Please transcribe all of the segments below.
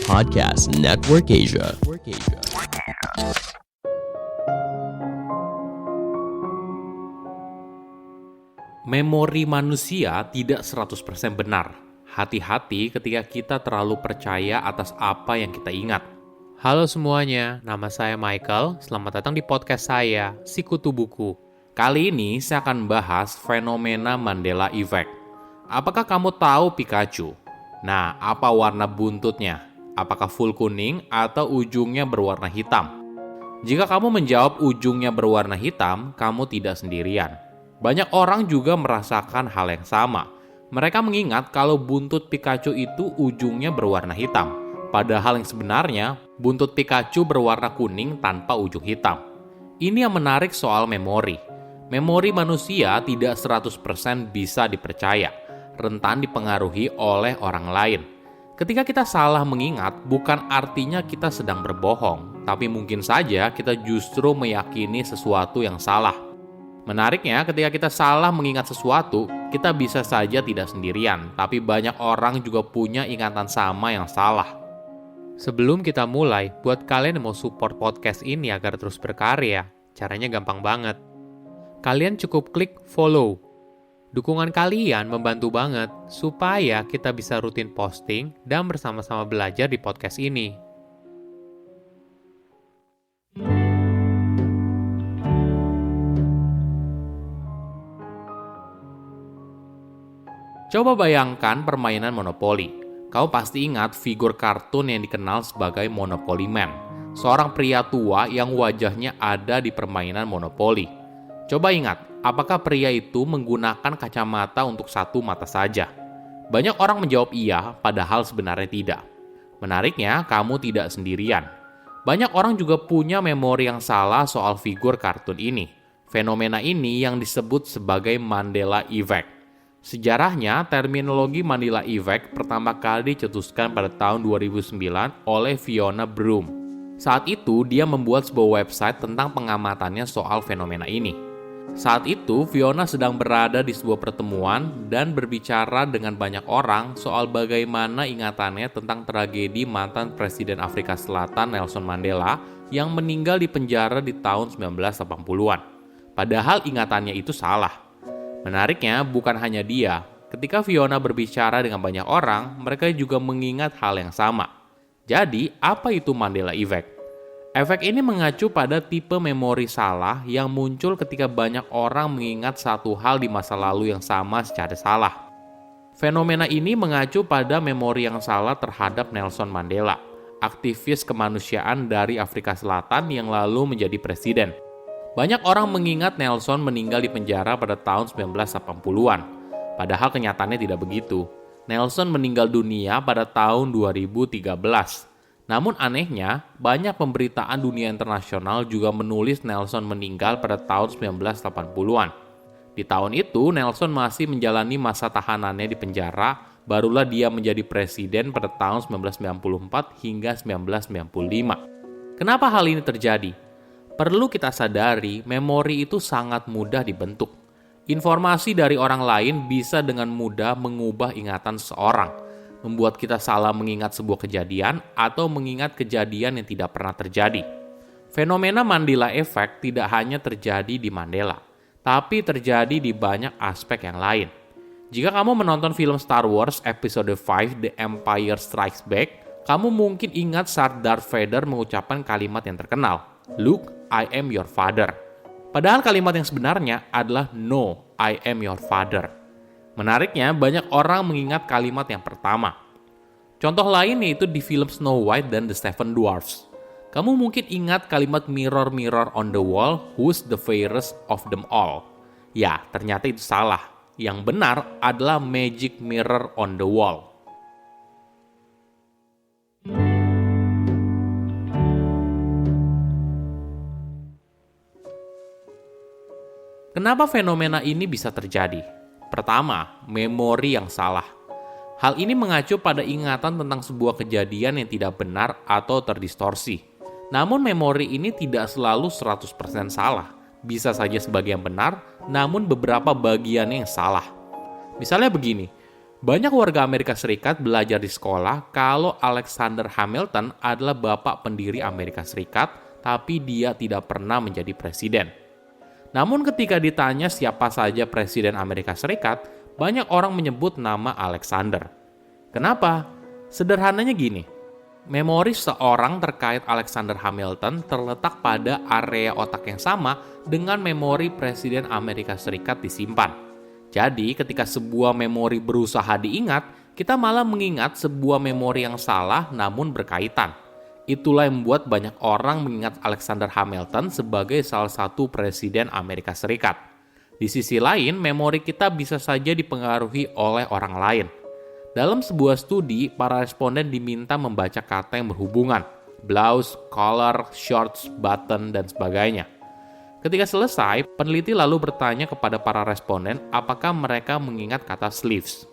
Podcast Network Asia. Memori manusia tidak 100% benar. Hati-hati ketika kita terlalu percaya atas apa yang kita ingat. Halo semuanya, nama saya Michael. Selamat datang di podcast saya, Sikutu Buku. Kali ini saya akan bahas fenomena Mandela Effect. Apakah kamu tahu Pikachu? Nah, apa warna buntutnya? Apakah full kuning atau ujungnya berwarna hitam? Jika kamu menjawab ujungnya berwarna hitam, kamu tidak sendirian. Banyak orang juga merasakan hal yang sama. Mereka mengingat kalau buntut Pikachu itu ujungnya berwarna hitam. Padahal yang sebenarnya, buntut Pikachu berwarna kuning tanpa ujung hitam. Ini yang menarik soal memori. Memori manusia tidak 100% bisa dipercaya, rentan dipengaruhi oleh orang lain. Ketika kita salah mengingat, bukan artinya kita sedang berbohong, tapi mungkin saja kita justru meyakini sesuatu yang salah. Menariknya, ketika kita salah mengingat sesuatu, kita bisa saja tidak sendirian, tapi banyak orang juga punya ingatan sama yang salah. Sebelum kita mulai, buat kalian yang mau support podcast ini agar terus berkarya, caranya gampang banget. Kalian cukup klik follow. Dukungan kalian membantu banget supaya kita bisa rutin posting dan bersama-sama belajar di podcast ini. Coba bayangkan permainan Monopoly. Kau pasti ingat figur kartun yang dikenal sebagai Monopoly Man, seorang pria tua yang wajahnya ada di permainan Monopoly. Coba ingat, apakah pria itu menggunakan kacamata untuk satu mata saja? Banyak orang menjawab iya, padahal sebenarnya tidak. Menariknya, kamu tidak sendirian. Banyak orang juga punya memori yang salah soal figur kartun ini. Fenomena ini yang disebut sebagai Mandela Effect. Sejarahnya, terminologi Mandela Effect pertama kali dicetuskan pada tahun 2009 oleh Fiona Broome. Saat itu, dia membuat sebuah website tentang pengamatannya soal fenomena ini. Saat itu, Fiona sedang berada di sebuah pertemuan dan berbicara dengan banyak orang soal bagaimana ingatannya tentang tragedi mantan Presiden Afrika Selatan Nelson Mandela yang meninggal di penjara di tahun 1980-an. Padahal ingatannya itu salah. Menariknya, bukan hanya dia. Ketika Fiona berbicara dengan banyak orang, mereka juga mengingat hal yang sama. Jadi, apa itu Mandela Effect? Efek ini mengacu pada tipe memori salah yang muncul ketika banyak orang mengingat satu hal di masa lalu yang sama secara salah. Fenomena ini mengacu pada memori yang salah terhadap Nelson Mandela, aktivis kemanusiaan dari Afrika Selatan yang lalu menjadi presiden. Banyak orang mengingat Nelson meninggal di penjara pada tahun 1980-an, padahal kenyataannya tidak begitu. Nelson meninggal dunia pada tahun 2013. Namun anehnya, banyak pemberitaan dunia internasional juga menulis Nelson meninggal pada tahun 1980-an. Di tahun itu, Nelson masih menjalani masa tahanannya di penjara, barulah dia menjadi presiden pada tahun 1994 hingga 1995. Kenapa hal ini terjadi? Perlu kita sadari, memori itu sangat mudah dibentuk. Informasi dari orang lain bisa dengan mudah mengubah ingatan seseorang, membuat kita salah mengingat sebuah kejadian atau mengingat kejadian yang tidak pernah terjadi. Fenomena Mandela Effect tidak hanya terjadi di Mandela, tapi terjadi di banyak aspek yang lain. Jika kamu menonton film Star Wars Episode 5 The Empire Strikes Back, kamu mungkin ingat saat Darth Vader mengucapkan kalimat yang terkenal, "Luke, I am your father." Padahal kalimat yang sebenarnya adalah "No, I am your father." Menariknya, banyak orang mengingat kalimat yang pertama. Contoh lain yaitu di film Snow White dan the Seven Dwarfs. Kamu mungkin ingat kalimat "Mirror, mirror on the wall, who's the fairest of them all?" Ya, ternyata itu salah. Yang benar adalah "Magic mirror on the wall." Kenapa fenomena ini bisa terjadi? Pertama, memori yang salah. Hal ini mengacu pada ingatan tentang sebuah kejadian yang tidak benar atau terdistorsi. Namun memori ini tidak selalu 100% salah. Bisa saja sebagian benar, namun beberapa bagiannya yang salah. Misalnya begini, Banyak warga Amerika Serikat belajar di sekolah kalau Alexander Hamilton adalah bapak pendiri Amerika Serikat, tapi dia tidak pernah menjadi presiden. Namun ketika ditanya siapa saja presiden Amerika Serikat, banyak orang menyebut nama Alexander. Kenapa? Sederhananya gini, memori seorang terkait Alexander Hamilton terletak pada area otak yang sama dengan memori presiden Amerika Serikat disimpan. Jadi ketika sebuah memori berusaha diingat, kita malah mengingat sebuah memori yang salah namun berkaitan. Itulah yang membuat banyak orang mengingat Alexander Hamilton sebagai salah satu presiden Amerika Serikat. Di sisi lain, memori kita bisa saja dipengaruhi oleh orang lain. Dalam sebuah studi, para responden diminta membaca kata yang berhubungan, blouse, collar, shorts, button, dan sebagainya. Ketika selesai, peneliti lalu bertanya kepada para responden apakah mereka mengingat kata sleeves.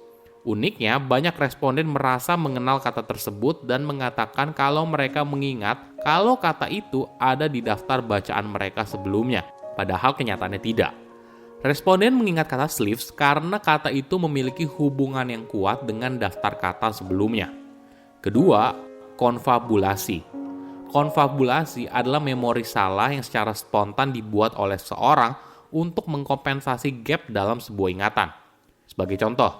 Uniknya, banyak responden merasa mengenal kata tersebut dan mengatakan kalau mereka mengingat kalau kata itu ada di daftar bacaan mereka sebelumnya, padahal kenyataannya tidak. Responden mengingat kata sleeves karena kata itu memiliki hubungan yang kuat dengan daftar kata sebelumnya. Kedua, konfabulasi. Konfabulasi adalah memori salah yang secara spontan dibuat oleh seorang untuk mengkompensasi gap dalam sebuah ingatan. Sebagai contoh,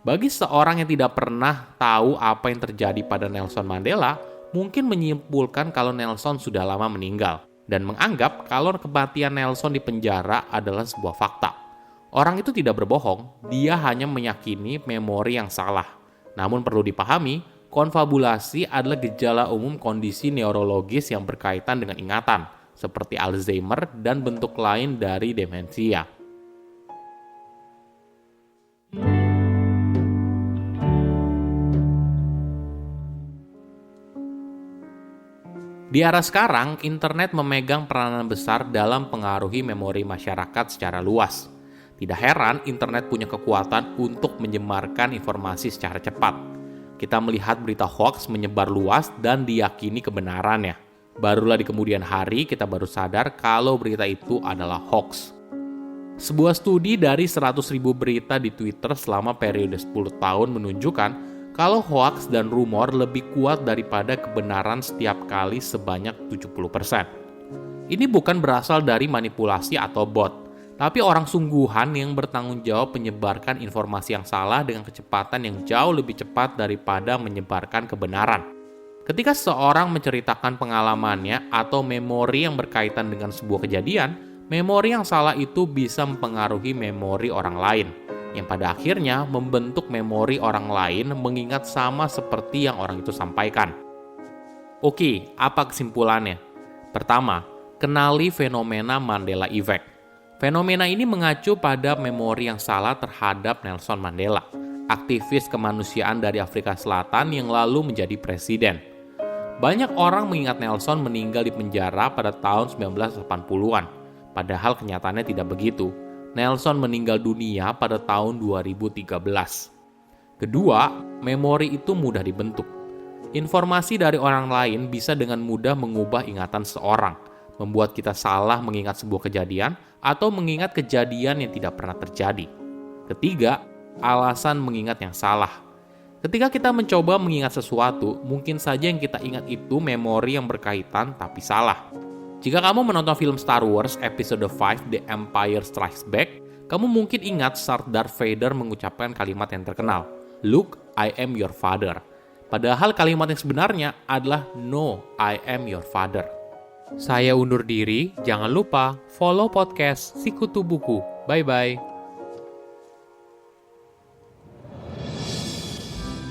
bagi seorang yang tidak pernah tahu apa yang terjadi pada Nelson Mandela, mungkin menyimpulkan kalau Nelson sudah lama meninggal dan menganggap kalau kematian Nelson di penjara adalah sebuah fakta. Orang itu tidak berbohong, dia hanya meyakini memori yang salah. Namun perlu dipahami, konfabulasi adalah gejala umum kondisi neurologis yang berkaitan dengan ingatan, seperti Alzheimer dan bentuk lain dari demensia. Di era sekarang, internet memegang peranan besar dalam pengaruhi memori masyarakat secara luas. Tidak heran, internet punya kekuatan untuk menyebarkan informasi secara cepat. Kita melihat berita hoax menyebar luas dan diyakini kebenarannya. Barulah di kemudian hari kita baru sadar kalau berita itu adalah hoax. Sebuah studi dari 100.000 berita di Twitter selama periode 10 tahun menunjukkan kalau hoax dan rumor lebih kuat daripada kebenaran setiap kali sebanyak 70%. Ini bukan berasal dari manipulasi atau bot, tapi orang sungguhan yang bertanggung jawab menyebarkan informasi yang salah dengan kecepatan yang jauh lebih cepat daripada menyebarkan kebenaran. Ketika seorang menceritakan pengalamannya atau memori yang berkaitan dengan sebuah kejadian, memori yang salah itu bisa mempengaruhi memori orang lain, yang pada akhirnya membentuk memori orang lain mengingat sama seperti yang orang itu sampaikan. Oke, apa kesimpulannya? Pertama, kenali fenomena Mandela Effect. Fenomena ini mengacu pada memori yang salah terhadap Nelson Mandela, aktivis kemanusiaan dari Afrika Selatan yang lalu menjadi presiden. Banyak orang mengingat Nelson meninggal di penjara pada tahun 1980-an, padahal kenyataannya tidak begitu. Nelson meninggal dunia pada tahun 2013. Kedua, memori itu mudah dibentuk. Informasi dari orang lain bisa dengan mudah mengubah ingatan seorang, membuat kita salah mengingat sebuah kejadian atau mengingat kejadian yang tidak pernah terjadi. Ketiga, alasan mengingat yang salah. Ketika kita mencoba mengingat sesuatu, mungkin saja yang kita ingat itu memori yang berkaitan tapi salah. Jika kamu menonton film Star Wars Episode 5 The Empire Strikes Back, kamu mungkin ingat saat Darth Vader mengucapkan kalimat yang terkenal, "Luke, I am your father." Padahal kalimat yang sebenarnya adalah "No, I am your father." Saya undur diri, jangan lupa follow podcast Sikutu Buku. Bye-bye.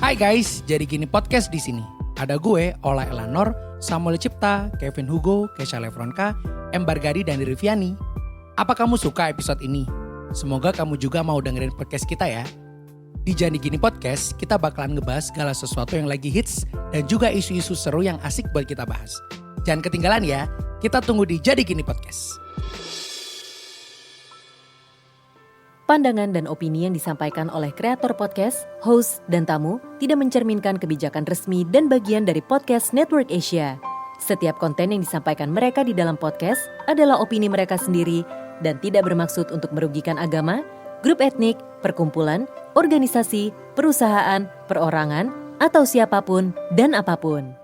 Hai guys, jadi gini podcast di sini. Ada gue, Ola Elanor, Samuel Cipta, Kevin Hugo, Kesha Lefronka, M. Bargadi, dan Riviani. Apa kamu suka episode ini? Semoga kamu juga mau dengerin podcast kita ya. Di Jadi Gini Podcast, kita bakalan ngebahas segala sesuatu yang lagi hits dan juga isu-isu seru yang asik buat kita bahas. Jangan ketinggalan ya, kita tunggu di Jadi Gini Podcast. Pandangan dan opini yang disampaikan oleh kreator podcast, host, dan tamu tidak mencerminkan kebijakan resmi dan bagian dari Podcast Network Asia. Setiap konten yang disampaikan mereka di dalam podcast adalah opini mereka sendiri dan tidak bermaksud untuk merugikan agama, grup etnik, perkumpulan, organisasi, perusahaan, perorangan, atau siapapun dan apapun.